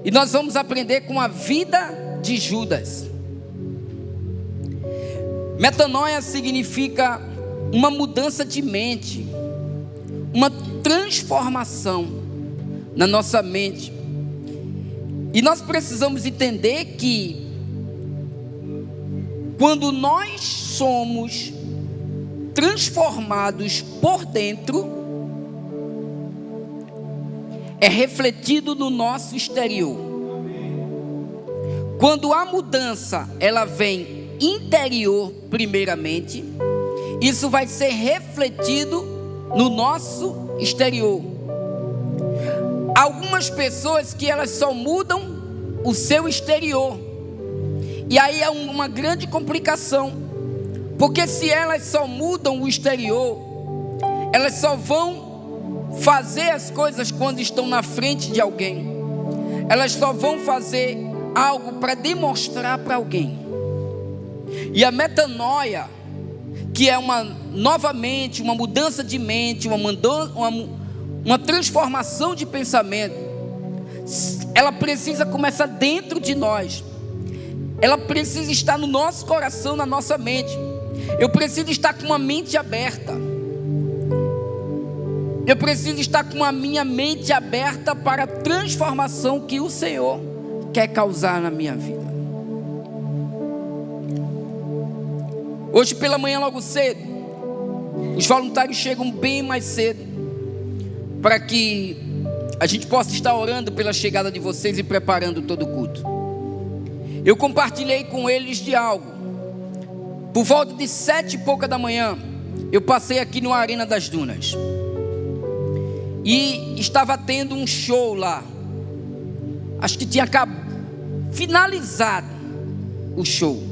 E nós vamos aprender com a vida de Judas. Metanoia significa uma mudança de mente, uma transformação na nossa mente. E nós precisamos entender que quando nós somos transformados por dentro, é refletido no nosso exterior. Quando a mudança ela vem interior primeiramente, isso vai ser refletido no nosso exterior. Algumas pessoas que elas só mudam o seu exterior, e aí é uma grande complicação, porque se elas só mudam o exterior, elas só vão fazer as coisas quando estão na frente de alguém, elas só vão fazer algo para demonstrar para alguém. E a metanoia, que é novamente uma mudança de mente, uma transformação de pensamento, ela precisa começar dentro de nós. Ela precisa estar no nosso coração, na nossa mente. Eu preciso estar com uma mente aberta. Eu preciso estar com a minha mente aberta para a transformação que o Senhor quer causar na minha vida. Hoje pela manhã logo cedo, os voluntários chegam bem mais cedo, para que a gente possa estar orando pela chegada de vocês e preparando todo o culto. Eu compartilhei com eles de algo. Por volta de 7 e pouca da manhã, eu passei aqui no Arena das Dunas, e estava tendo um show lá. Acho que tinha finalizado o show.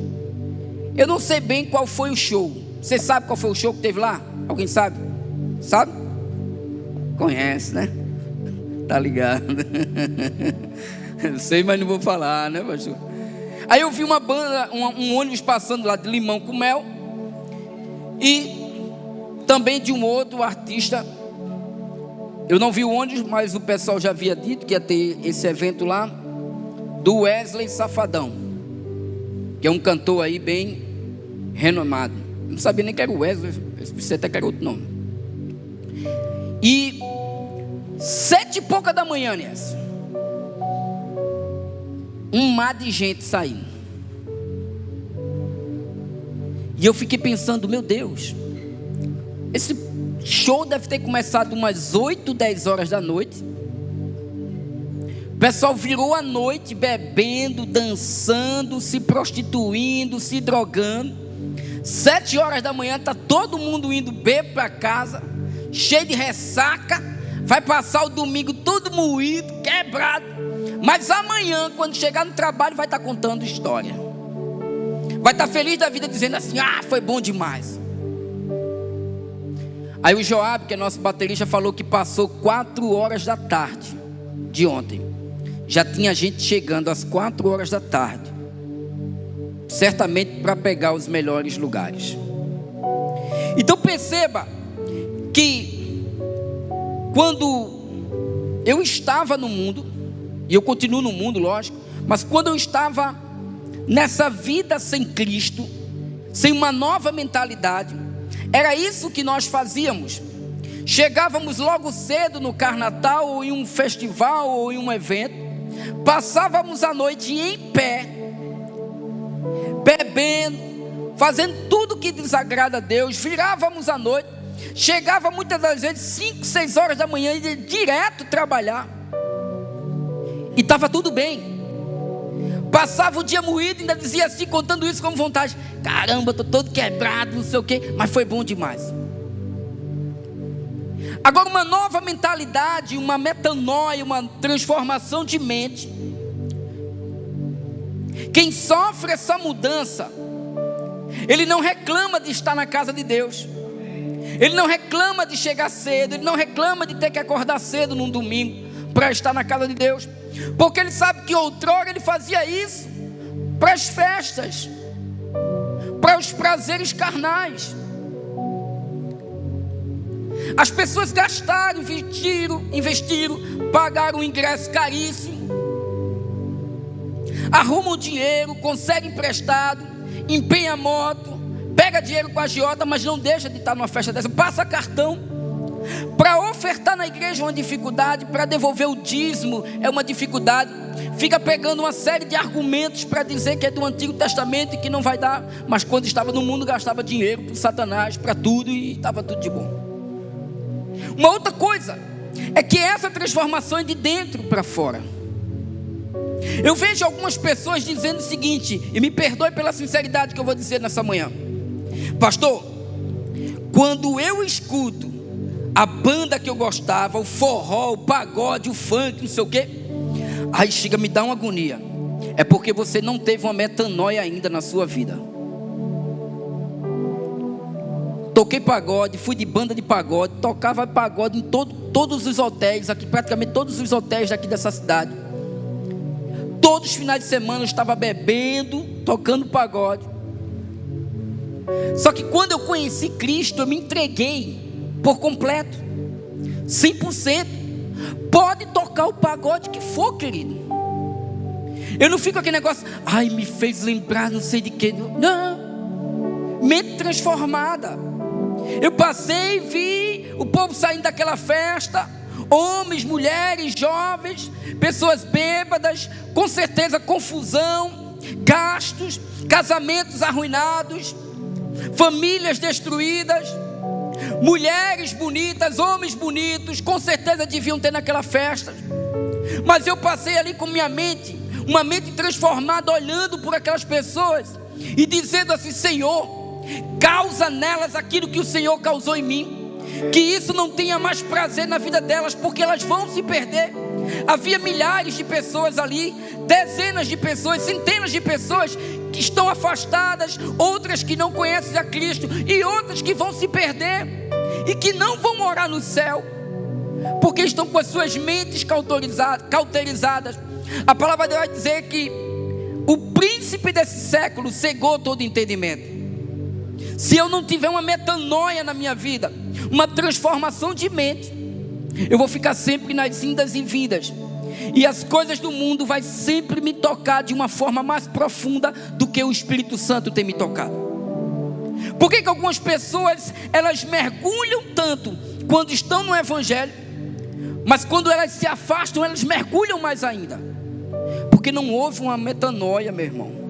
Eu não sei bem qual foi o show. Você sabe qual foi o show que teve lá? Alguém sabe? Sabe? Conhece, né? Tá ligado? Eu sei, mas não vou falar, né, pastor? Aí eu vi uma banda, um ônibus passando lá de Limão com Mel, e também de um outro artista. Eu não vi o ônibus, mas o pessoal já havia dito que ia ter esse evento lá, do Wesley Safadão, que é um cantor aí bem renomado. Eu não sabia nem que era o Wesley, pensei até que era outro nome. E 7 e pouca da manhã, Nessa, um mar de gente saindo. E eu fiquei pensando, meu Deus, esse show deve ter começado umas 8, 10 horas da noite. O pessoal virou a noite bebendo, dançando, se prostituindo, se drogando. 7 horas da manhã está todo mundo indo beber para casa, cheio de ressaca. Vai passar o domingo todo moído, quebrado. Mas amanhã, quando chegar no trabalho, vai estar contando história. Vai estar feliz da vida, dizendo assim: ah, foi bom demais. Aí o Joab, que é nosso baterista, falou que passou 4 horas da tarde de ontem. Já tinha gente chegando às 4 horas da tarde, certamente para pegar os melhores lugares. Então perceba que quando eu estava no mundo, e eu continuo no mundo, lógico, mas quando eu estava nessa vida sem Cristo, sem uma nova mentalidade, era isso que nós fazíamos. Chegávamos logo cedo no Carnatal, ou em um festival, ou em um evento, passávamos a noite em pé, bebendo, fazendo tudo que desagrada a Deus, virávamos a noite, chegava muitas das vezes 5, 6 horas da manhã, e ia direto trabalhar, e estava tudo bem. Passava o dia moído, ainda dizia assim, contando isso com vontade: caramba, estou todo quebrado, não sei o quê, mas foi bom demais. Agora, uma nova mentalidade, uma metanoia, uma transformação de mente. Quem sofre essa mudança, ele não reclama de estar na casa de Deus, ele não reclama de chegar cedo, ele não reclama de ter que acordar cedo num domingo para estar na casa de Deus, porque ele sabe que outrora ele fazia isso para as festas, para os prazeres carnais. As pessoas gastaram, investiram, pagaram um ingresso caríssimo, arruma o dinheiro, consegue emprestado, empenha a moto, pega dinheiro com a agiota, mas não deixa de estar numa festa dessa, passa cartão. Para ofertar na igreja é uma dificuldade, para devolver o dízimo é uma dificuldade, fica pegando uma série de argumentos para dizer que é do Antigo Testamento e que não vai dar, mas quando estava no mundo gastava dinheiro para Satanás, para tudo, e estava tudo de bom. Uma outra coisa é que essa transformação é de dentro para fora. Eu vejo algumas pessoas dizendo o seguinte, e me perdoe pela sinceridade que eu vou dizer nessa manhã: pastor, quando eu escuto a banda que eu gostava, o forró, o pagode, o funk, não sei o quê, aí chega, me dá uma agonia. É porque você não teve uma metanoia ainda na sua vida. Toquei pagode, fui de banda de pagode, tocava pagode em todos os hotéis aqui, praticamente todos os hotéis daqui dessa cidade. Todos os finais de semana eu estava bebendo, tocando pagode. Só que quando eu conheci Cristo, eu me entreguei por completo, 100%. Pode tocar o pagode que for, querido. Eu não fico aquele negócio, ai, me fez lembrar não sei de que. Não, mente transformada. Eu passei e vi o povo saindo daquela festa, homens, mulheres, jovens, pessoas bêbadas, com certeza confusão, gastos, casamentos arruinados, famílias destruídas, mulheres bonitas, homens bonitos, com certeza deviam ter naquela festa, mas eu passei ali com minha mente, uma mente transformada, olhando por aquelas pessoas e dizendo assim: Senhor, causa nelas aquilo que o Senhor causou em mim, que isso não tenha mais prazer na vida delas, porque elas vão se perder. Havia milhares de pessoas ali, dezenas de pessoas, centenas de pessoas que estão afastadas, outras que não conhecem a Cristo, e outras que vão se perder e que não vão morar no céu, porque estão com as suas mentes cauterizadas. A palavra de Deus vai dizer que o príncipe desse século cegou todo entendimento. Se eu não tiver uma metanoia na minha vida, uma transformação de mente, eu vou ficar sempre nas indas e vindas, e as coisas do mundo vai sempre me tocar de uma forma mais profunda do que o Espírito Santo tem me tocado. Por que algumas pessoas, elas mergulham tanto quando estão no Evangelho, mas quando elas se afastam, elas mergulham mais ainda? Porque não houve uma metanoia, meu irmão.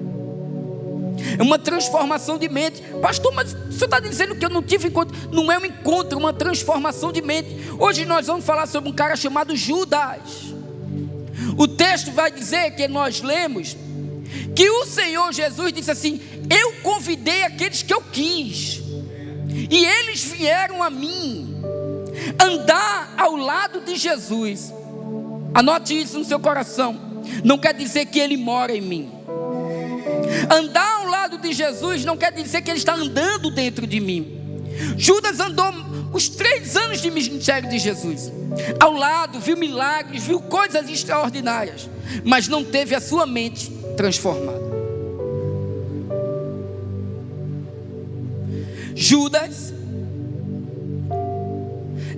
É uma transformação de mente. Pastor, mas o senhor está dizendo que eu não tive encontro? Não é um encontro, é uma transformação de mente. Hoje nós vamos falar sobre um cara chamado Judas. O texto vai dizer, que nós lemos, que o Senhor Jesus disse assim: eu convidei aqueles que eu quis, e eles vieram a mim. Andar ao lado de Jesus, anote isso no seu coração, não quer dizer que Ele mora em mim. Andar ao lado de Jesus não quer dizer que Ele está andando dentro de mim. Judas andou os 3 anos de ministério de Jesus, ao lado, viu milagres, viu coisas extraordinárias, mas não teve a sua mente transformada. Judas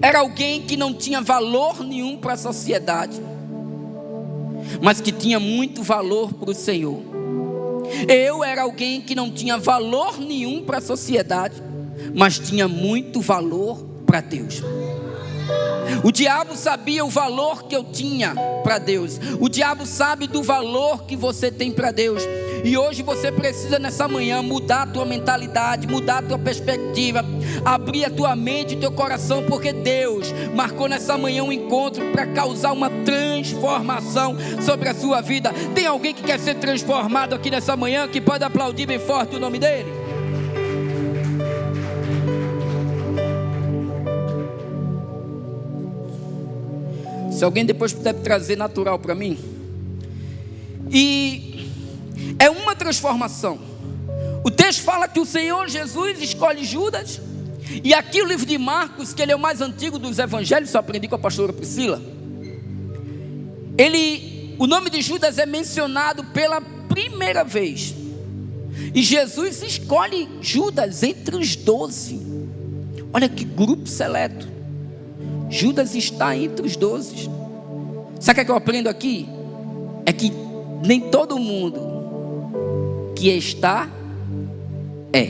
era alguém que não tinha valor nenhum para a sociedade, mas que tinha muito valor para o Senhor. Eu era alguém que não tinha valor nenhum para a sociedade, mas tinha muito valor para Deus. O diabo sabia o valor que eu tinha para Deus. O diabo sabe do valor que você tem para Deus. E hoje você precisa, nessa manhã, mudar a tua mentalidade, mudar a tua perspectiva, abrir a tua mente e teu coração, porque Deus marcou nessa manhã um encontro para causar uma transformação sobre a sua vida. Tem alguém que quer ser transformado aqui nessa manhã, que pode aplaudir bem forte o nome dele? Se alguém depois puder trazer natural para mim. E é uma transformação. O texto fala que o Senhor Jesus escolhe Judas. E aqui o livro de Marcos, que ele é o mais antigo dos evangelhos, só aprendi com a pastora Priscila. O nome de Judas é mencionado pela primeira vez. E Jesus escolhe Judas entre os 12. Olha que grupo seleto. Judas está entre os 12. Sabe o que eu aprendo aqui? É que Nem todo mundo que está, é.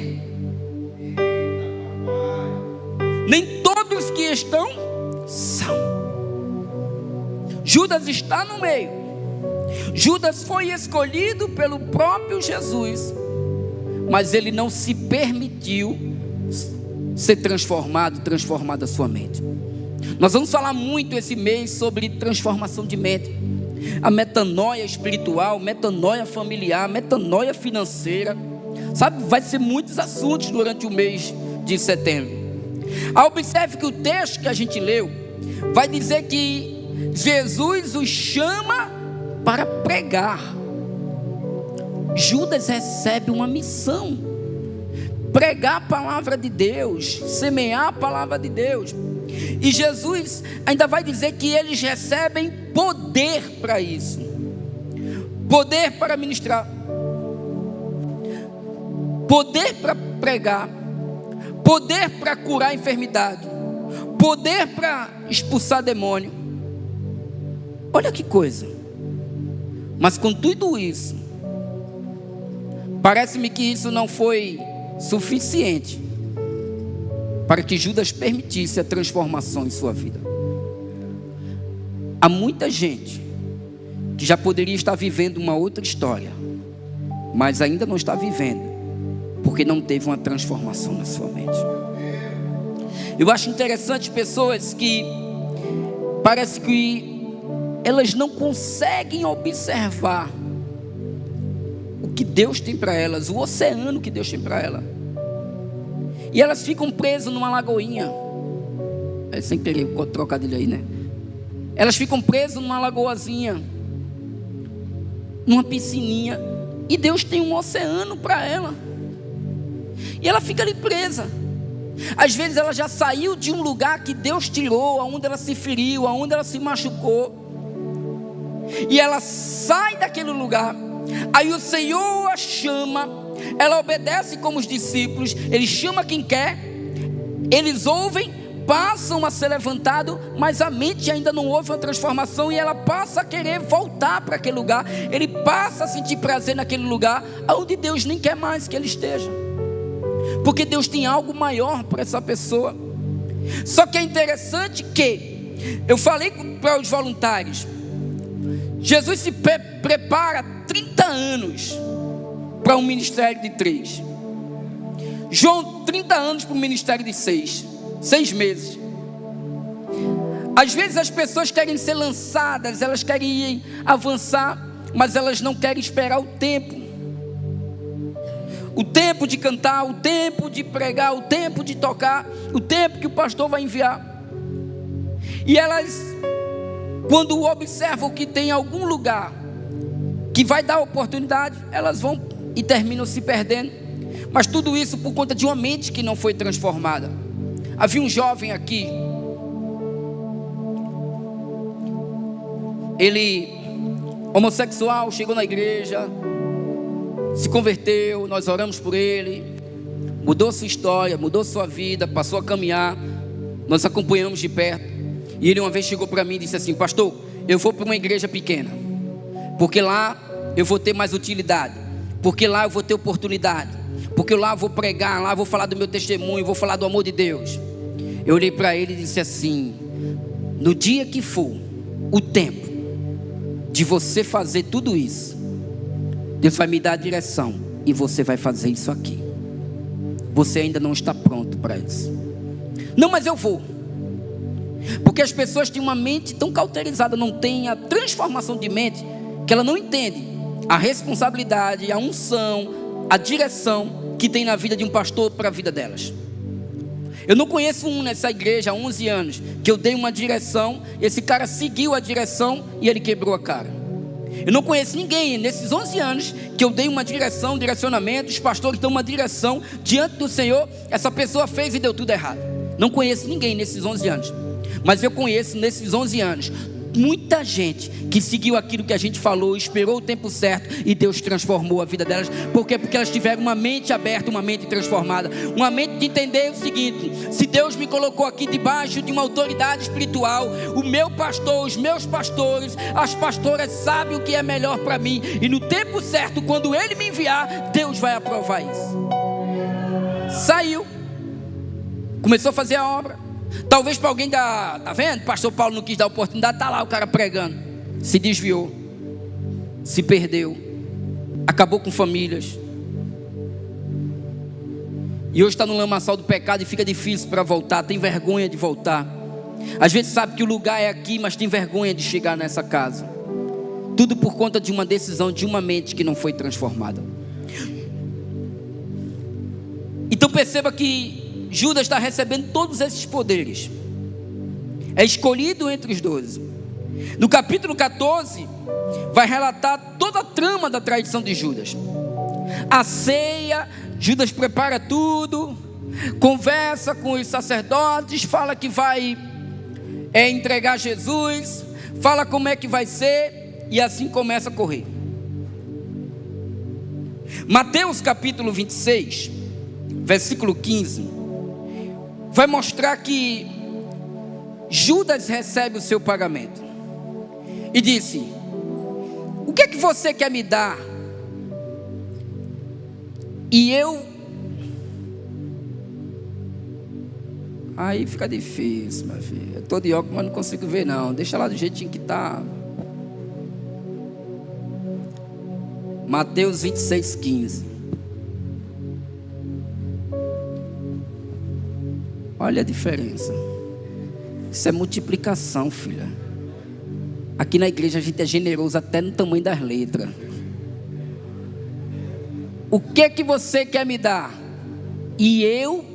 Nem todos que estão, são. Judas está no meio. Judas foi escolhido pelo próprio Jesus, mas ele não se permitiu ser transformada a sua mente. Nós vamos falar muito esse mês sobre transformação de mente. A metanoia espiritual, metanoia familiar, metanoia financeira. Sabe, vai ser muitos assuntos durante o mês de setembro. Observe que o texto que a gente leu vai dizer que Jesus os chama para pregar. Judas recebe uma missão: pregar a palavra de Deus, semear a palavra de Deus. E Jesus ainda vai dizer que eles recebem poder para isso, poder para ministrar, poder para pregar, poder para curar a enfermidade, poder para expulsar demônio. Olha que coisa. Mas com tudo isso, parece-me que isso não foi suficiente para que Judas permitisse a transformação em sua vida. Há muita gente que já poderia estar vivendo uma outra história, mas ainda não está vivendo, porque não teve uma transformação na sua mente. Eu acho interessante pessoas que parece que elas não conseguem observar o que Deus tem para elas, o oceano que Deus tem para elas. E elas ficam presas numa lagoinha. É sem querer o trocadilho aí, né? Elas ficam presas numa lagoazinha, numa piscininha. E Deus tem um oceano para ela. E ela fica ali presa. Às vezes ela já saiu de um lugar que Deus tirou, aonde ela se feriu, aonde ela se machucou. E ela sai daquele lugar. Aí o Senhor a chama. Ela obedece como os discípulos. Ele chama quem quer. Eles ouvem, passam a ser levantados, mas a mente ainda não houve uma transformação. E ela passa a querer voltar para aquele lugar. Ele passa a sentir prazer naquele lugar onde Deus nem quer mais que ele esteja, porque Deus tem algo maior para essa pessoa. Só que é interessante que eu falei para os voluntários, Jesus se prepara 30 anos para um ministério de 3. João 30 anos para um ministério de 6 meses. Às vezes as pessoas querem ser lançadas, elas querem avançar, mas elas não querem esperar o tempo de cantar, o tempo de pregar, o tempo de tocar, o tempo que o pastor vai enviar. E elas, quando observam que tem algum lugar que vai dar oportunidade, elas vão e terminam se perdendo. Mas tudo isso por conta de uma mente que não foi transformada. Havia um jovem aqui, ele homossexual, chegou na igreja, se converteu, nós oramos por ele, mudou sua história, mudou sua vida, passou a caminhar, nós acompanhamos de perto. E ele uma vez chegou para mim e disse assim: pastor, eu vou para uma igreja pequena, porque lá eu vou ter mais utilidade, porque lá eu vou ter oportunidade, porque lá eu vou pregar, lá eu vou falar do meu testemunho, vou falar do amor de Deus. Eu olhei para ele e disse assim: no dia que for o tempo de você fazer tudo isso, Deus vai me dar a direção e você vai fazer isso aqui. Você ainda não está pronto para isso. Não, mas eu vou. Porque as pessoas têm uma mente tão cauterizada, não têm a transformação de mente, que ela não entende a responsabilidade, a unção, a direção que tem na vida de um pastor para a vida delas. Eu não conheço um nessa igreja há 11 anos que eu dei uma direção, esse cara seguiu a direção e ele quebrou a cara. Eu não conheço ninguém nesses 11 anos que eu dei uma direção, direcionamento, os pastores dão uma direção diante do Senhor, essa pessoa fez e deu tudo errado. Não conheço ninguém nesses 11 anos. Mas eu conheço nesses 11 anos muita gente que seguiu aquilo que a gente falou, esperou o tempo certo e Deus transformou a vida delas. Por quê? Porque elas tiveram uma mente aberta, uma mente transformada, uma mente de entender o seguinte: se Deus me colocou aqui debaixo de uma autoridade espiritual, o meu pastor, os meus pastores, as pastoras sabem o que é melhor para mim, e no tempo certo, quando Ele me enviar, Deus vai aprovar isso. Saiu, começou a fazer a obra. Talvez para alguém tá vendo? Pastor Paulo não quis dar oportunidade, está lá o cara pregando. Se desviou, se perdeu, acabou com famílias, e hoje está no lamaçal do pecado e fica difícil para voltar, tem vergonha de voltar. Às vezes sabe que o lugar é aqui, mas tem vergonha de chegar nessa casa. Tudo por conta de uma decisão de uma mente que não foi transformada. Então perceba que Judas está recebendo todos esses poderes, é escolhido entre os 12. No capítulo 14 vai relatar toda a trama da traição de Judas. A ceia, Judas prepara tudo, conversa com os sacerdotes, fala que vai entregar Jesus, fala como é que vai ser, e assim começa a correr. Mateus capítulo 26, versículo 15, vai mostrar que Judas recebe o seu pagamento e disse: o que é que você quer me dar? E eu... Aí fica difícil, meu filho. Eu estou de óculos, mas não consigo ver não. Deixa lá do jeitinho que está. Mateus 26, 15. Olha a diferença. Isso é multiplicação, filha. Aqui na igreja a gente é generoso até no tamanho das letras. O que você quer me dar? E eu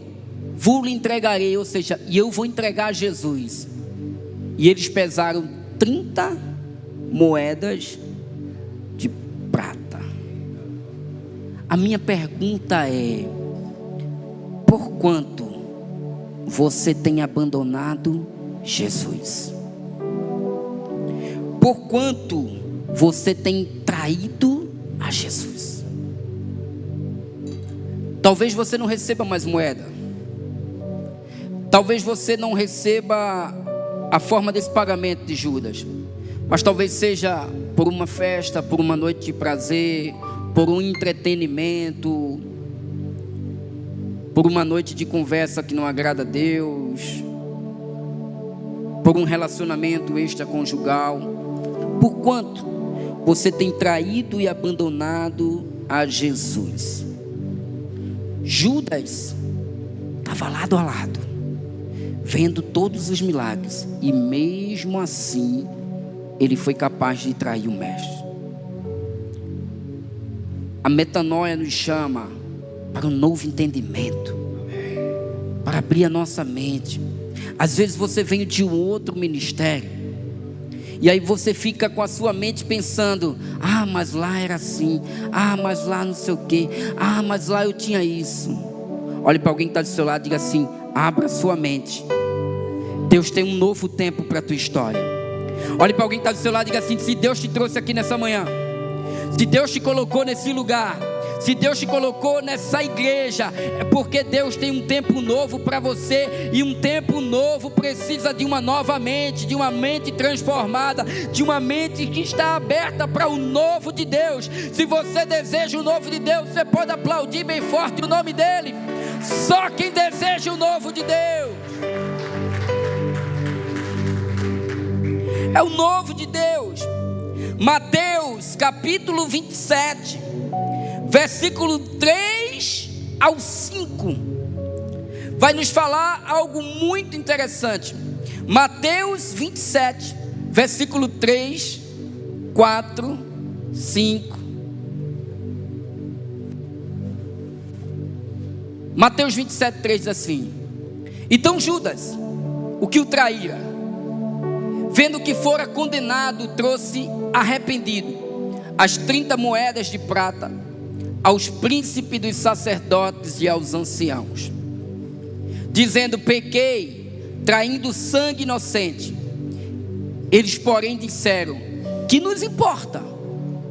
vos lhe entregarei. Ou seja, e eu vou entregar a Jesus. E eles pesaram 30 moedas de prata. A minha pergunta é: por quanto você tem abandonado Jesus? Por quanto você tem traído a Jesus? Talvez você não receba mais moeda, talvez você não receba a forma desse pagamento de Judas, mas talvez seja por uma festa, por uma noite de prazer, por um entretenimento, por uma noite de conversa que não agrada a Deus, por um relacionamento extraconjugal. Por quanto você tem traído e abandonado a Jesus? Judas estava lado a lado, vendo todos os milagres, e mesmo assim ele foi capaz de trair o mestre. A metanoia nos chama para um novo entendimento, para abrir a nossa mente. Às vezes você vem de um outro ministério, e aí você fica com a sua mente pensando: ah, mas lá era assim, ah, mas lá não sei o que, ah, mas lá eu tinha isso. Olhe para alguém que está do seu lado e diga assim: abra sua mente, Deus tem um novo tempo para a tua história. Olhe para alguém que está do seu lado e diga assim: se Deus te trouxe aqui nessa manhã, se Deus te colocou nesse lugar, se Deus te colocou nessa igreja, é porque Deus tem um tempo novo para você. E um tempo novo precisa de uma nova mente, de uma mente transformada, de uma mente que está aberta para o novo de Deus. Se você deseja o novo de Deus, você pode aplaudir bem forte o nome dele. Só quem deseja o novo de Deus é o novo de Deus. Mateus capítulo 27, versículo 3 ao 5, vai nos falar algo muito interessante. Mateus 27, versículo 3, 4, 5. Mateus 27, 3 diz assim: então Judas, o que o traíra, vendo que fora condenado, trouxe arrependido as 30 moedas de prata aos príncipes dos sacerdotes e aos anciãos, dizendo: pequei, traindo sangue inocente. Eles, porém, disseram: que nos importa?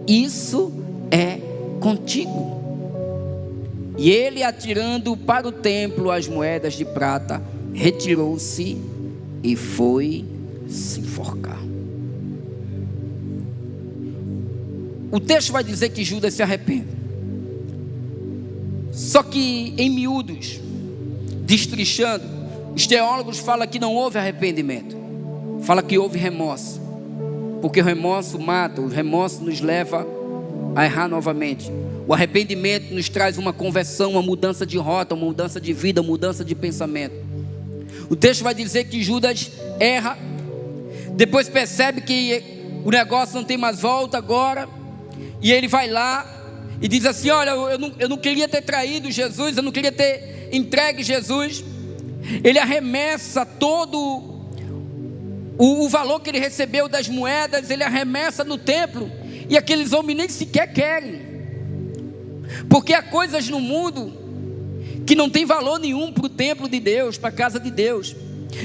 Isso é contigo. E ele, atirando para o templo as moedas de prata, retirou-se e foi se enforcar. O texto vai dizer que Judas se arrepende. Só que em miúdos, destrinchando, os teólogos falam que não houve arrependimento. Fala que houve remorso. Porque o remorso mata, o remorso nos leva a errar novamente. O arrependimento nos traz uma conversão, uma mudança de rota, uma mudança de vida, uma mudança de pensamento. O texto vai dizer que Judas erra, depois percebe que o negócio não tem mais volta agora, e ele vai lá e diz assim: olha, eu não queria ter traído Jesus, eu não queria ter entregue Jesus. Ele arremessa todo o valor que ele recebeu das moedas, ele arremessa no templo, e aqueles homens nem sequer querem, porque há coisas no mundo que não tem valor nenhum para o templo de Deus, para a casa de Deus.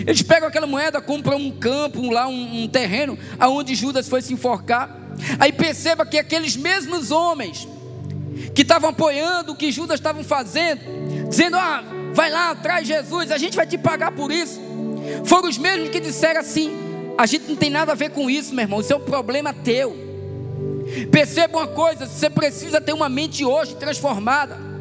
Eles pegam aquela moeda, compram um campo, um terreno, aonde Judas foi se enforcar. Aí perceba que aqueles mesmos homens que estavam apoiando o que Judas estava fazendo, dizendo: vai lá, traz Jesus, a gente vai te pagar por isso, foram os mesmos que disseram assim: a gente não tem nada a ver com isso, meu irmão, isso é um problema teu. Perceba uma coisa, você precisa ter uma mente hoje transformada.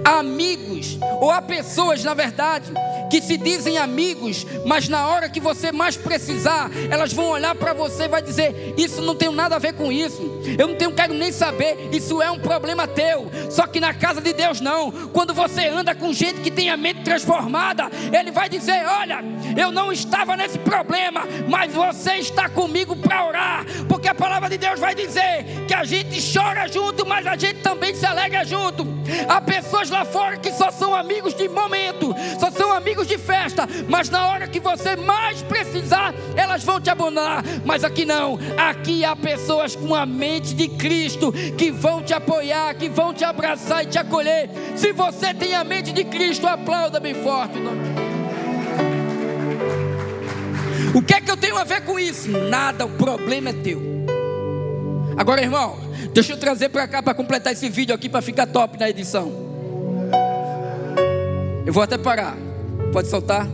Há amigos, ou há pessoas, na verdade, que se dizem amigos, mas na hora que você mais precisar, elas vão olhar para você e vai dizer: isso não tem nada a ver com isso, eu não quero nem saber, isso é um problema teu. Só que na casa de Deus não. Quando você anda com gente que tem a mente transformada, ele vai dizer: olha, eu não estava nesse problema, mas você está comigo para orar, porque a palavra de Deus vai dizer que a gente chora junto, mas a gente também se alegra junto. Há pessoas lá fora que só são amigos de momento, só são amigos de festa, mas na hora que você mais precisar, elas vão te abandonar. Mas aqui não, aqui há pessoas com a mente de Cristo, que vão te apoiar, que vão te abraçar e te acolher. Se você tem a mente de Cristo, aplauda bem forte. O que é que eu tenho a ver com isso? Nada, o problema é teu. Agora, irmão, deixa eu trazer para cá, para completar esse vídeo aqui, para ficar top na edição. Eu vou até parar. Pode soltar?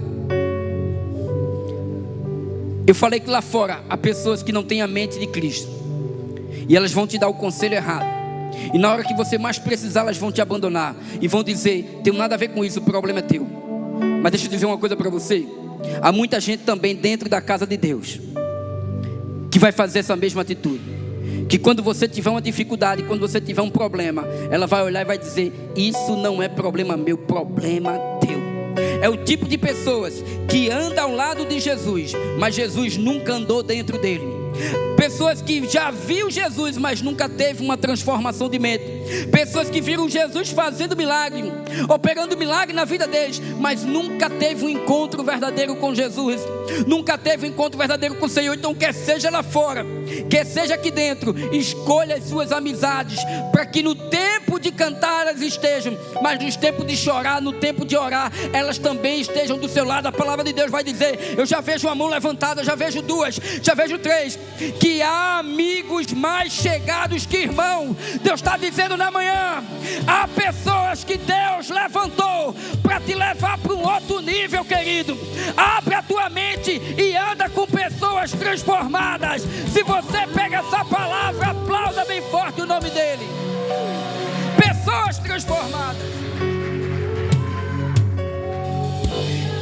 Eu falei que lá fora há pessoas que não têm a mente de Cristo, e elas vão te dar o conselho errado, e na hora que você mais precisar, elas vão te abandonar e vão dizer: tem nada a ver com isso, o problema é teu. Mas deixa eu dizer uma coisa para você: há muita gente também dentro da casa de Deus que vai fazer essa mesma atitude, que quando você tiver uma dificuldade, quando você tiver um problema, ela vai olhar e vai dizer: isso não é problema meu, problema teu. É o tipo de pessoas que andam ao lado de Jesus, mas Jesus nunca andou dentro dele. Pessoas que já viram Jesus, mas nunca teve uma transformação de mente. Pessoas que viram Jesus fazendo milagre, operando milagre na vida deles, mas nunca teve um encontro verdadeiro com Jesus, nunca teve um encontro verdadeiro com o Senhor. Então, quer seja lá fora, quer seja aqui dentro, escolha as suas amizades, para que no tempo de cantar elas estejam, mas no tempo de chorar, no tempo de orar, elas também estejam do seu lado. A palavra de Deus vai dizer: eu já vejo uma mão levantada, já vejo duas, já vejo três, que há amigos mais chegados que irmão. Deus está dizendo na manhã: há pessoas que Deus levantou para te levar para um outro nível, querido. Abre a tua mente e anda com pessoas transformadas. Se você pega essa palavra, aplauda bem forte o nome dele. Pessoas transformadas.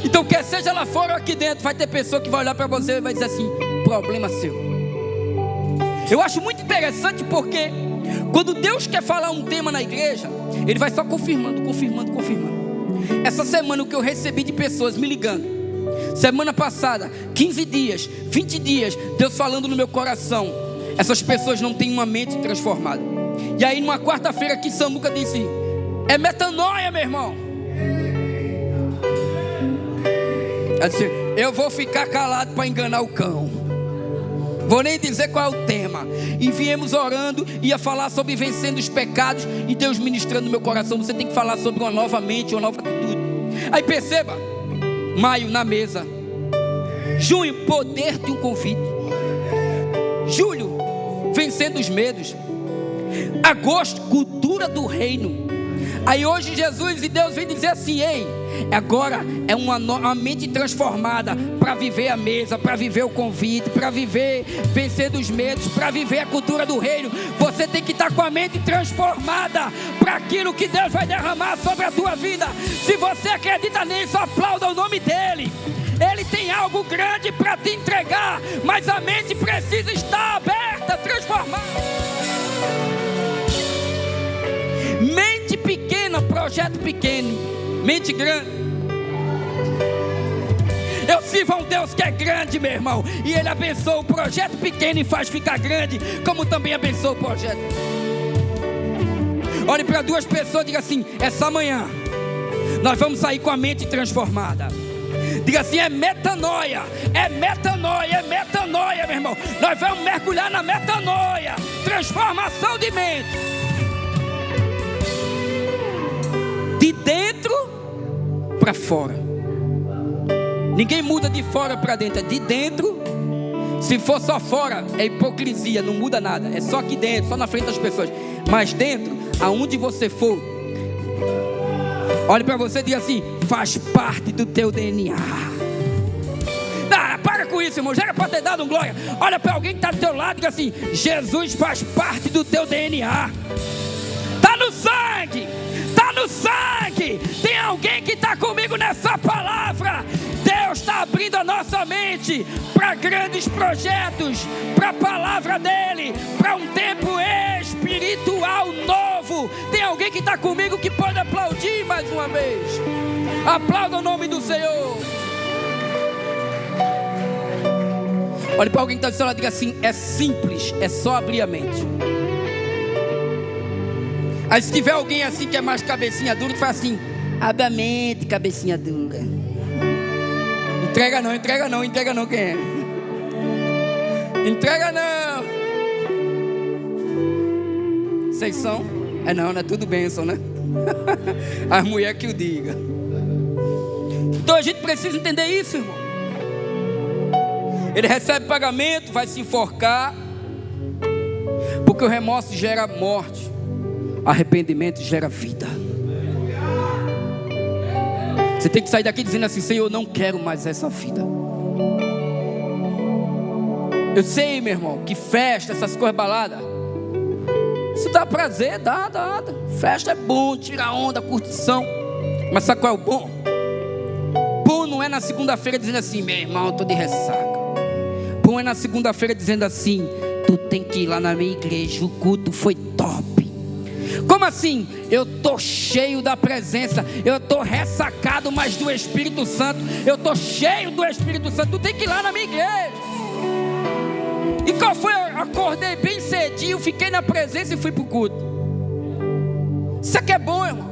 Então, quer seja lá fora ou aqui dentro, vai ter pessoa que vai olhar para você e vai dizer assim: problema seu. Eu acho muito interessante, porque quando Deus quer falar um tema na igreja, Ele vai só confirmando. Essa semana o que eu recebi de pessoas me ligando, semana passada, 15 dias, 20 dias, Deus falando no meu coração: essas pessoas não têm uma mente transformada. E aí numa quarta-feira aqui, Samuca disse: é metanoia, meu irmão. Ela disse: eu vou ficar calado para enganar o cão. Vou nem dizer qual é o tema. E viemos orando, ia falar sobre vencendo os pecados, e Deus ministrando no meu coração: você tem que falar sobre uma nova mente, uma nova atitude. Aí perceba, maio na mesa, junho, poder de um convite. Julho, vencendo os medos. Agosto, cultura do reino. Aí hoje Jesus e Deus vem dizer assim: ei, agora é uma mente transformada para viver a mesa, para viver o convite, para viver vencendo os medos, para viver a cultura do reino. Você tem que estar com a mente transformada para aquilo que Deus vai derramar sobre a tua vida. Se você acredita nisso, aplauda o nome dele. Ele tem algo grande para te entregar, mas a mente precisa estar aberta, transformada. Mente pequena, projeto pequeno. Mente grande. Eu sirvo a um Deus que é grande, meu irmão, e Ele abençoa o projeto pequeno e faz ficar grande, como também abençoa o projeto. Olhe para duas pessoas e diga assim: essa manhã nós vamos sair com a mente transformada. Diga assim: é metanoia, é metanoia, é metanoia, meu irmão. Nós vamos mergulhar na metanoia, transformação de mente. De dentro para fora. Ninguém muda de fora para dentro, é de dentro. Se for só fora, é hipocrisia, não muda nada. É só aqui dentro, só na frente das pessoas. Mas dentro, aonde você for, olhe para você e diga assim: faz parte do teu DNA. Para com isso, irmão, já era para ter dado um glória. Olha para alguém que está do teu lado e diga assim: Jesus faz parte do teu DNA. Está no sangue. Está no sangue. Tem alguém que está comigo nessa palavra. Deus está abrindo a nossa mente para grandes projetos, para a palavra dele, para um tempo espiritual novo. Tem alguém que está comigo que pode aplaudir mais uma vez? Aplauda o nome do Senhor. Olhe para alguém que está do seu lado e diga assim: é simples, é só abrir a mente. Aí se tiver alguém assim que é mais cabecinha dura, tu faz assim: abre a mente, cabecinha dura. Entrega não, entrega não, entrega não, quem é? Entrega não. Vocês são? É não, é tudo bênção, né? As mulheres que o diga. Então a gente precisa entender isso, irmão. Ele recebe pagamento, vai se enforcar, porque o remorso gera morte. Arrependimento gera vida. Você tem que sair daqui dizendo assim: Senhor, eu não quero mais essa vida. Eu sei, meu irmão, que festa, essas coisas, balada, isso dá prazer, dá. Festa é bom, tira onda, curtição. Mas sabe qual é o bom? Bom não é na segunda-feira dizendo assim: meu irmão, eu estou de ressaca. Bom é na segunda-feira dizendo assim: tu tem que ir lá na minha igreja, o culto foi top. Como assim? Eu estou cheio da presença, eu estou ressacado, mas do Espírito Santo. Eu estou cheio do Espírito Santo. Tu tem que ir lá na minha igreja. E qual foi? Eu acordei bem cedinho, fiquei na presença e fui para o culto. Isso aqui é bom, irmão.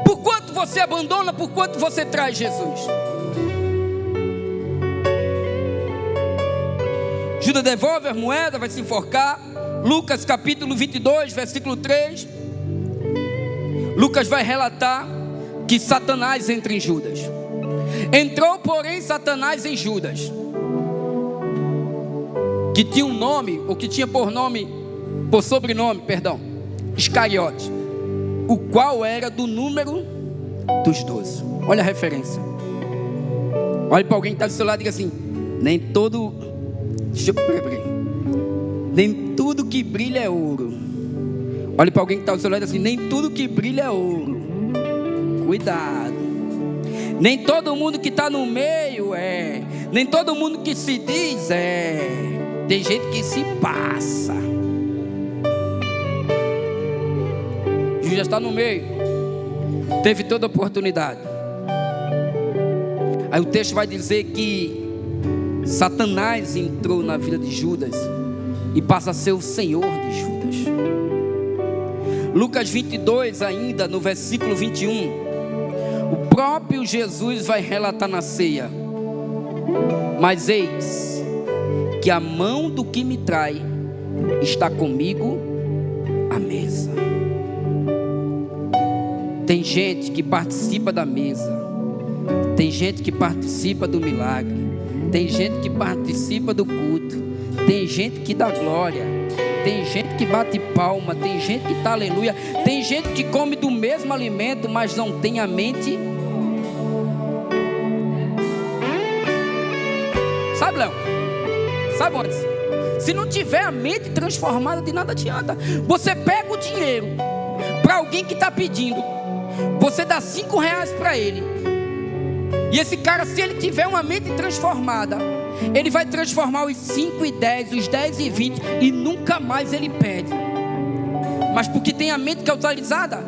Por quanto você abandona, por quanto você traz Jesus? Judas devolve a moeda, vai se enforcar. Lucas capítulo 22, versículo 3. Lucas vai relatar que Satanás entra em Judas. Entrou, porém, Satanás em Judas, que tinha um nome, ou que tinha por sobrenome, Iscariote, o qual era do número dos 12. Olha a referência. Olha para alguém que está do seu lado e diga assim: nem tudo que brilha é ouro. Olha para alguém que está do seu lado e diga assim: nem tudo que brilha é ouro. Cuidado. Nem todo mundo que está no meio é. Nem todo mundo que se diz é. Tem gente que se passa. Judas está no meio. Teve toda a oportunidade. Aí o texto vai dizer que Satanás entrou na vida de Judas e passa a ser o senhor de Judas. Lucas 22 ainda, no versículo 21, o próprio Jesus vai relatar na ceia: mas eis que a mão do que me trai está comigo à mesa. Tem gente que participa da mesa, tem gente que participa do milagre, Tem gente que participa do culto, tem gente que dá glória, tem gente que bate palma, tem gente que está aleluia, tem gente que come do mesmo alimento, mas não tem a mente. Sabe, Léo? Sabe onde? Se não tiver a mente transformada, de nada adianta. Você pega o dinheiro para alguém que está pedindo, você dá 5 reais para ele, e esse cara, se ele tiver uma mente transformada, ele vai transformar os 5 e 10, os 10 e 20, e nunca mais ele pede. Mas porque tem a mente cauterizada,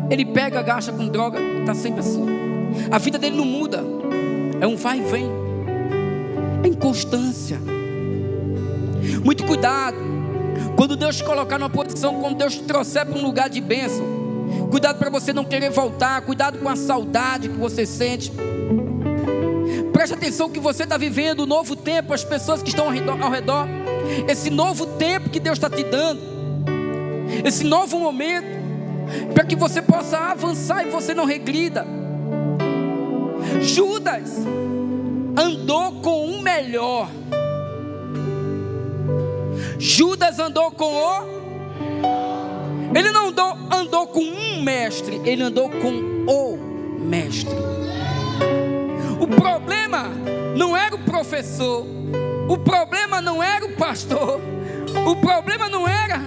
ele pega, gasta com droga, está sempre assim. A vida dele não muda, é um vai e vem, é inconstância. Muito cuidado quando Deus te colocar numa posição, quando Deus te trouxer para um lugar de bênção. Cuidado para você não querer voltar, cuidado com a saudade que você sente. Preste atenção que você está vivendo um novo tempo, as pessoas que estão ao redor, esse novo tempo que Deus está te dando, esse novo momento, para que você possa avançar e você não regrida. Judas andou com o melhor. Judas andou com o... Ele não andou com um mestre, ele andou com o mestre. O problema não era o professor, o problema não era o pastor, o problema não era...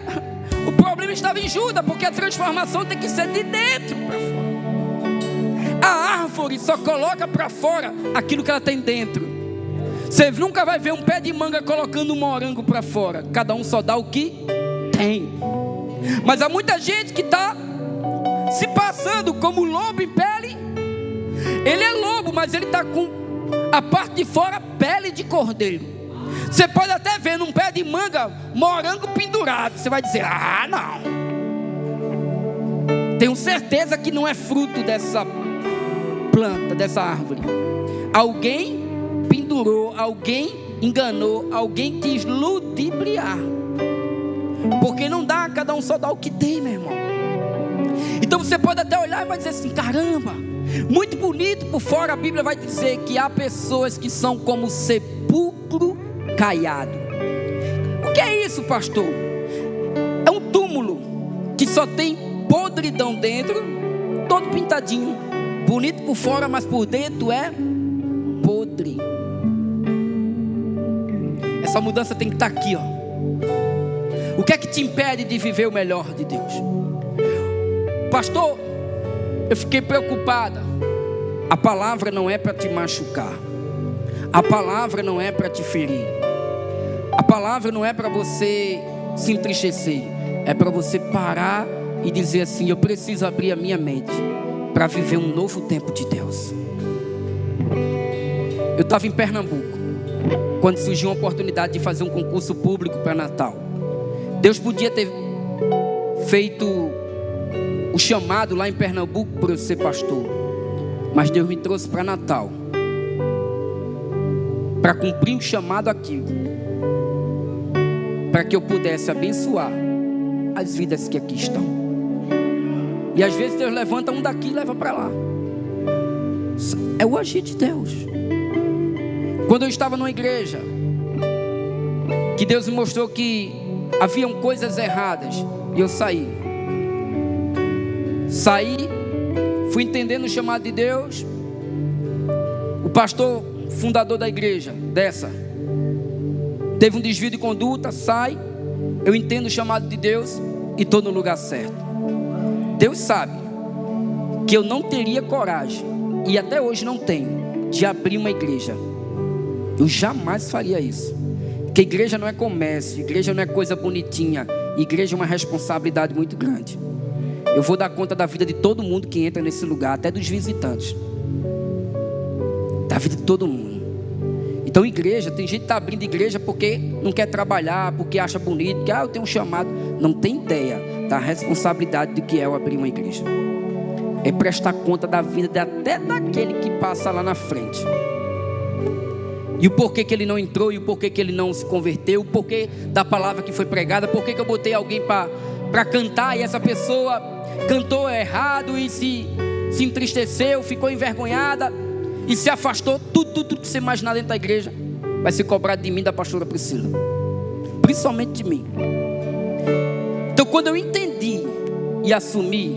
O problema estava em Judas, porque a transformação tem que ser de dentro para fora. A árvore só coloca para fora aquilo que ela tem dentro. Você nunca vai ver um pé de manga colocando um morango para fora. Cada um só dá o que tem. Mas há muita gente que está se passando como lobo em pele. Ele é lobo, mas ele está com a parte de fora pele de cordeiro. Você pode até ver num pé de manga morango pendurado. Você vai dizer, ah não, tenho certeza que não é fruto dessa planta, dessa árvore. Alguém pendurou, alguém enganou, alguém quis ludibriar. Porque não dá, cada um só dá o que tem, meu irmão. Então você pode até olhar e vai dizer assim, caramba, muito bonito por fora. A Bíblia vai dizer que há pessoas que são como sepulcro caiado. O que é isso, pastor? É um túmulo que só tem podridão dentro, todo pintadinho, bonito por fora, mas por dentro é podre. Essa mudança tem que estar aqui, ó. O que é que te impede de viver o melhor de Deus? Pastor, eu fiquei preocupada. A palavra não é para te machucar, a palavra não é para te ferir, a palavra não é para você se entristecer, é para você parar e dizer assim, eu preciso abrir a minha mente para viver um novo tempo de Deus. Eu estava em Pernambuco quando surgiu uma oportunidade de fazer um concurso público para Natal. Deus podia ter feito o chamado lá em Pernambuco para eu ser pastor, mas Deus me trouxe para Natal para cumprir o chamado aqui, para que eu pudesse abençoar as vidas que aqui estão. E às vezes Deus levanta um daqui e leva para lá. É o agir de Deus. Quando eu estava numa igreja, que Deus me mostrou que haviam coisas erradas, e eu saí, fui entendendo o chamado de Deus. O pastor fundador da igreja dessa teve um desvio de conduta, sai, eu entendo o chamado de Deus e estou no lugar certo. Deus sabe que eu não teria coragem, e até hoje não tenho, de abrir uma igreja. Eu jamais faria isso. Porque igreja não é comércio, igreja não é coisa bonitinha, igreja é uma responsabilidade muito grande. Eu vou dar conta da vida de todo mundo que entra nesse lugar, até dos visitantes, da vida de todo mundo. Então igreja, tem gente que está abrindo igreja porque não quer trabalhar, porque acha bonito, que eu tenho um chamado. Não tem ideia da responsabilidade do que é eu abrir uma igreja. É prestar conta da vida até daquele que passa lá na frente. E o porquê que ele não entrou, e o porquê que ele não se converteu, o porquê da palavra que foi pregada, porquê que eu botei alguém para cantar e essa pessoa cantou errado e se entristeceu, ficou envergonhada e se afastou, tudo que você imaginar dentro da igreja. vai ser cobrado de mim, da pastora Priscila, principalmente de mim. Então, quando eu entendi e assumi,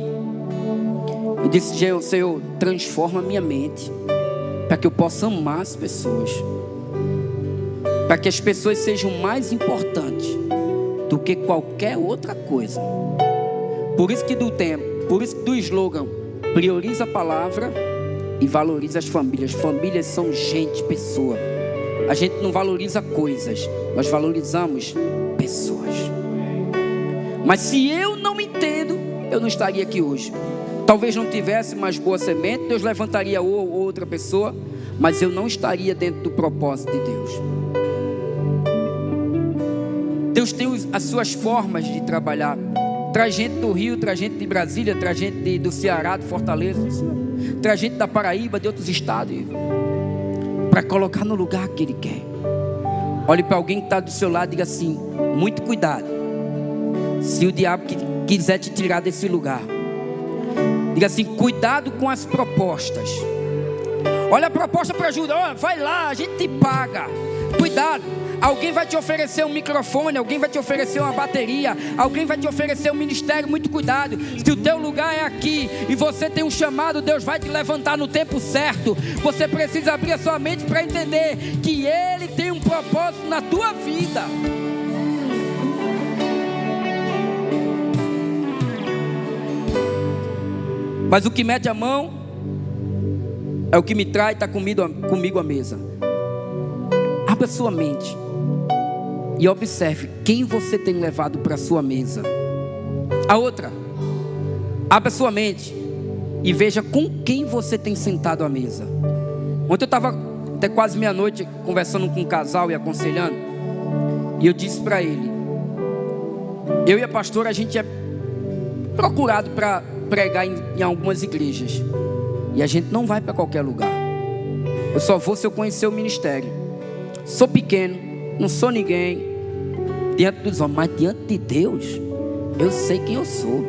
eu disse: Senhor, transforma a minha mente, para que eu possa amar as pessoas, para que as pessoas sejam mais importantes do que qualquer outra coisa. Por isso que do slogan, prioriza a palavra e valoriza as famílias. Famílias são gente, pessoa. A gente não valoriza coisas, nós valorizamos pessoas. Mas se eu não me entendo, eu não estaria aqui hoje. Talvez não tivesse mais boa semente, Deus levantaria outra pessoa, mas eu não estaria dentro do propósito de Deus. Deus tem as suas formas de trabalhar. Traz gente do Rio, traz gente de Brasília, traz gente do Ceará, de Fortaleza, traz gente da Paraíba, de outros estados, para colocar no lugar que Ele quer. Olhe para alguém que está do seu lado e diga assim: muito cuidado, se o diabo quiser te tirar desse lugar. Diga assim: cuidado com as propostas. Olha a proposta para ajuda, olha, vai lá, a gente te paga. Cuidado, alguém vai te oferecer um microfone, alguém vai te oferecer uma bateria, alguém vai te oferecer um ministério. Muito cuidado, se o teu lugar é aqui e você tem um chamado, Deus vai te levantar no tempo certo. Você precisa abrir a sua mente para entender que Ele tem um propósito na tua vida. Mas o que mete a mão é o que me traz, está comigo à mesa. Abra sua mente e observe quem você tem levado para a sua mesa. A outra, abra sua mente e veja com quem você tem sentado à mesa. Ontem eu estava até quase meia-noite conversando com um casal e aconselhando, e eu disse para ele: eu e a pastora, a gente é procurado para pregar em algumas igrejas, e a gente não vai para qualquer lugar. Eu só vou se eu conhecer o ministério. Sou pequeno, não sou ninguém diante dos homens, mas diante de Deus eu sei quem eu sou.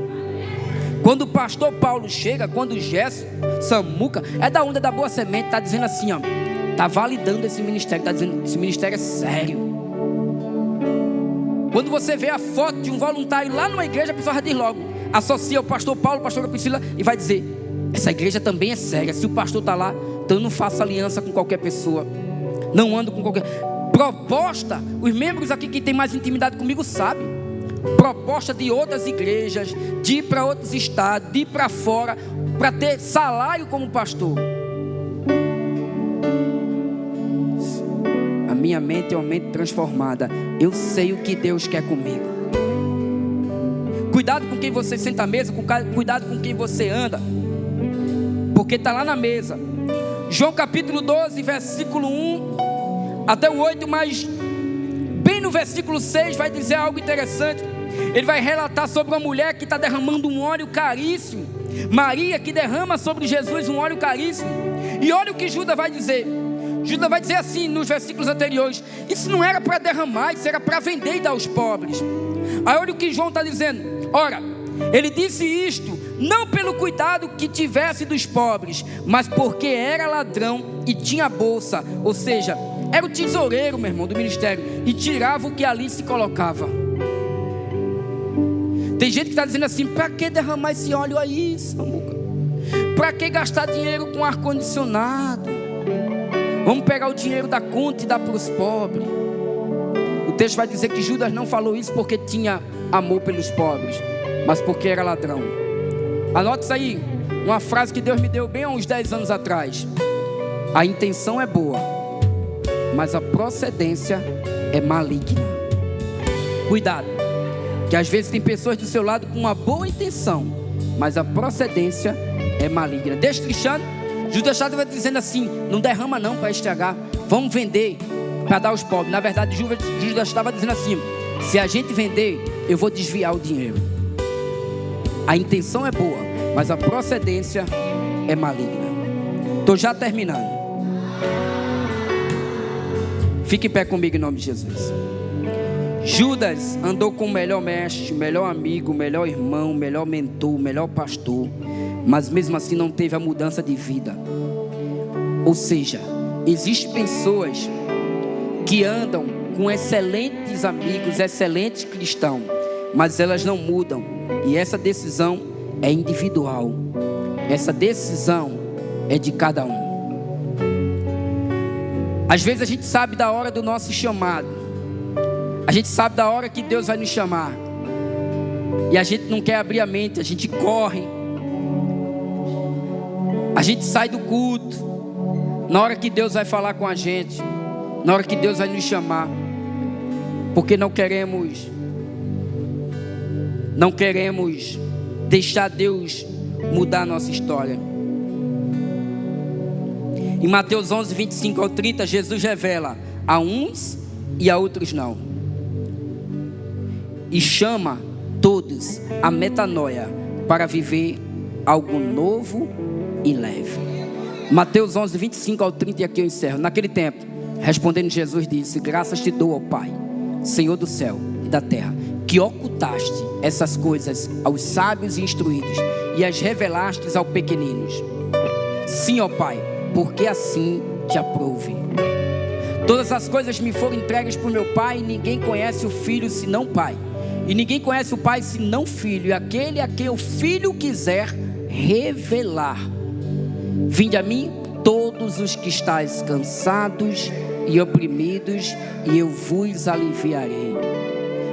Quando o pastor Paulo chega, quando o Gerson, Samuca, é da onda da boa semente, está dizendo assim, ó, está validando esse ministério, está dizendo: esse ministério é sério. Quando você vê a foto de um voluntário lá numa igreja, a pessoa já diz logo, associa o pastor Paulo, a pastora Priscila, e vai dizer: essa igreja também é séria. Se o pastor está lá, então eu não faço aliança com qualquer pessoa, não ando com qualquer proposta. Os membros aqui que tem mais intimidade comigo sabem. Proposta de outras igrejas, de ir para outros estados, de ir para fora, para ter salário como pastor. A minha mente é uma mente transformada. Eu sei o que Deus quer comigo. Cuidado com quem você senta à mesa, cuidado com quem você anda, porque está lá na mesa. João capítulo 12, versículo 1 até o 8, mas bem no versículo 6 vai dizer algo interessante. Ele vai relatar sobre uma mulher que está derramando um óleo caríssimo. Maria, que derrama sobre Jesus um óleo caríssimo. E olha o que Judas vai dizer. Judas vai dizer assim nos versículos anteriores: isso não era para derramar, isso era para vender e dar aos pobres. Aí olha o que João está dizendo: ora, ele disse isto não pelo cuidado que tivesse dos pobres, mas porque era ladrão e tinha bolsa. Ou seja, era o tesoureiro, meu irmão, do ministério, e tirava o que ali se colocava. Tem gente que está dizendo assim: para que derramar esse óleo aí, Samuca? Para que gastar dinheiro com ar-condicionado? Vamos pegar o dinheiro da conta e dar para os pobres. O texto vai dizer que Judas não falou isso porque tinha amor pelos pobres, mas porque era ladrão. Anote isso aí, uma frase que Deus me deu bem há uns 10 anos atrás: a intenção é boa, mas a procedência é maligna. Cuidado, que às vezes tem pessoas do seu lado com uma boa intenção, mas a procedência é maligna. Destrichando, Judas estava dizendo assim: não derrama não para estragar, vamos vender para dar aos pobres. Na verdade, Judas estava dizendo assim: se a gente vender, eu vou desviar o dinheiro. A intenção é boa, mas a procedência é maligna. Estou já terminando. Fique em pé comigo em nome de Jesus. Judas andou com o melhor mestre, melhor amigo, melhor irmão, melhor mentor, melhor pastor, mas mesmo assim não teve a mudança de vida. Ou seja, existem pessoas que andam com excelentes amigos, excelentes cristãos, mas elas não mudam. E essa decisão é individual. Essa decisão é de cada um. Às vezes a gente sabe da hora do nosso chamado. A gente sabe da hora que Deus vai nos chamar. E a gente não quer abrir a mente, a gente corre. A gente sai do culto na hora que Deus vai falar com a gente, na hora que Deus vai nos chamar, porque não queremos deixar Deus mudar a nossa história. Em Mateus 11, 25 ao 30, Jesus revela a uns e a outros não, e chama todos a metanoia para viver algo novo e leve. Mateus 11, 25 ao 30, e aqui eu encerro. Naquele tempo, respondendo Jesus disse: graças te dou, ó Pai, Senhor do céu e da terra, que ocultaste essas coisas aos sábios e instruídos e as revelastes aos pequeninos. Sim, ó Pai, porque assim te aprouve. Todas as coisas me foram entregues por meu Pai, e ninguém conhece o Filho senão o Pai, e ninguém conhece o Pai senão o Filho, e aquele a quem o Filho quiser revelar. Vinde a mim todos os que estáis cansados e oprimidos, e eu vos aliviarei.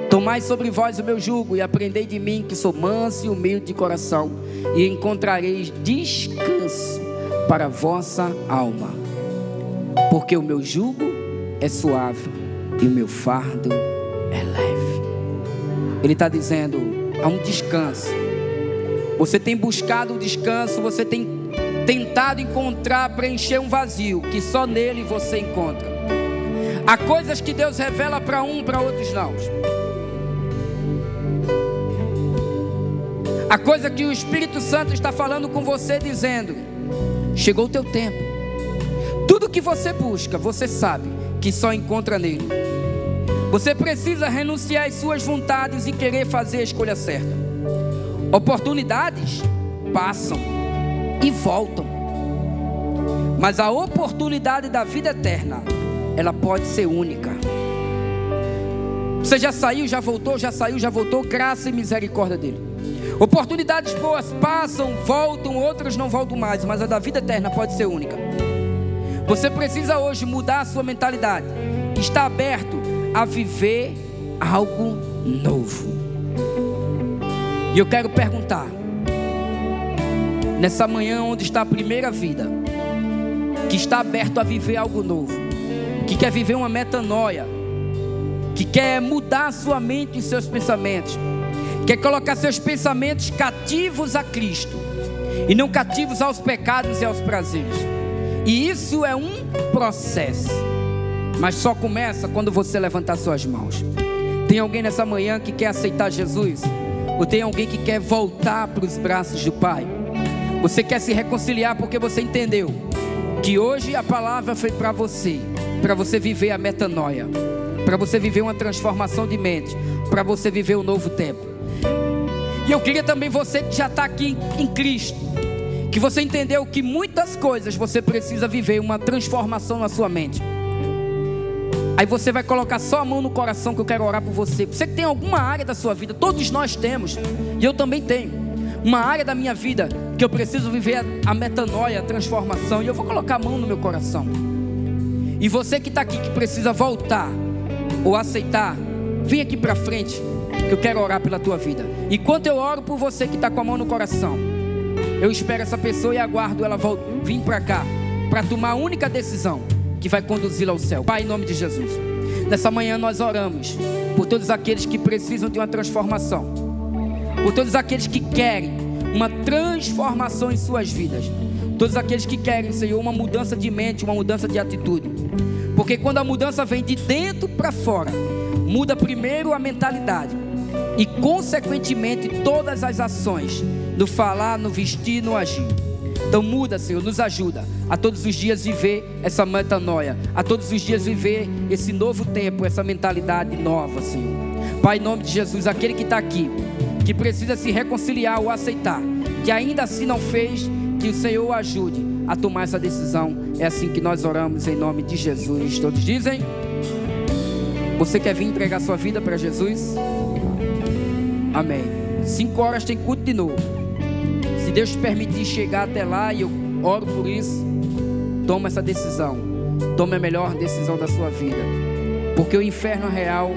Tomai sobre vós o meu jugo e aprendei de mim, que sou manso e humilde de coração, e encontrareis descanso para a vossa alma, porque o meu jugo é suave e o meu fardo é leve. Ele está dizendo, há um descanso. Você tem buscado o descanso, você tem tentado encontrar, preencher um vazio que só nele você encontra. Há coisas que Deus revela para um, para outros não. Há coisa que o Espírito Santo está falando com você, dizendo: chegou o teu tempo. Tudo que você busca, você sabe que só encontra nele. Você precisa renunciar às suas vontades e querer fazer a escolha certa. Oportunidades passam e voltam, mas a oportunidade da vida eterna, ela pode ser única. Você já saiu, já voltou, já saiu, já voltou, graça e misericórdia dele. Oportunidades boas passam, voltam, outras não voltam mais, mas a da vida eterna pode ser única. Você precisa hoje mudar a sua mentalidade, estar aberto a viver algo novo. E eu quero perguntar, nessa manhã onde está a primeira vida, que está aberto a viver algo novo, que quer viver uma metanoia, que quer mudar a sua mente e seus pensamentos, quer colocar seus pensamentos cativos a Cristo e não cativos aos pecados e aos prazeres. E isso é um processo, mas só começa quando você levantar suas mãos. Tem alguém nessa manhã que quer aceitar Jesus? Ou tem alguém que quer voltar para os braços do Pai? Você quer se reconciliar porque você entendeu que hoje a palavra foi para você viver a metanoia, para você viver uma transformação de mente, para você viver um novo tempo. E eu queria também, você que já está aqui em Cristo, que você entendeu que muitas coisas você precisa viver uma transformação na sua mente. Aí você vai colocar só a mão no coração, que eu quero orar por você. Você que tem alguma área da sua vida, todos nós temos, e eu também tenho uma área da minha vida que eu preciso viver a metanoia, a transformação, e eu vou colocar a mão no meu coração. E você que está aqui, que precisa voltar ou aceitar, vem aqui para frente, que eu quero orar pela tua vida. Enquanto eu oro por você que está com a mão no coração, eu espero essa pessoa e aguardo ela vir para cá, para tomar a única decisão que vai conduzi-la ao céu. Pai, em nome de Jesus, nessa manhã nós oramos por todos aqueles que precisam de uma transformação, por todos aqueles que querem uma transformação em suas vidas, todos aqueles que querem, Senhor, uma mudança de mente, uma mudança de atitude, porque quando a mudança vem de dentro para fora, muda primeiro a mentalidade e consequentemente todas as ações, no falar, no vestir, no agir. Então muda, Senhor, nos ajuda a todos os dias viver essa metanoia, a todos os dias viver esse novo tempo, essa mentalidade nova, Senhor. Pai, em nome de Jesus, aquele que está aqui, que precisa se reconciliar ou aceitar, que ainda assim não fez, que o Senhor o ajude a tomar essa decisão. É assim que nós oramos em nome de Jesus. Todos dizem... Você quer vir entregar sua vida para Jesus? Amém. 5 horas tem culto de novo. Se Deus te permitir chegar até lá, e eu oro por isso, toma essa decisão. Tome a melhor decisão da sua vida, porque o inferno real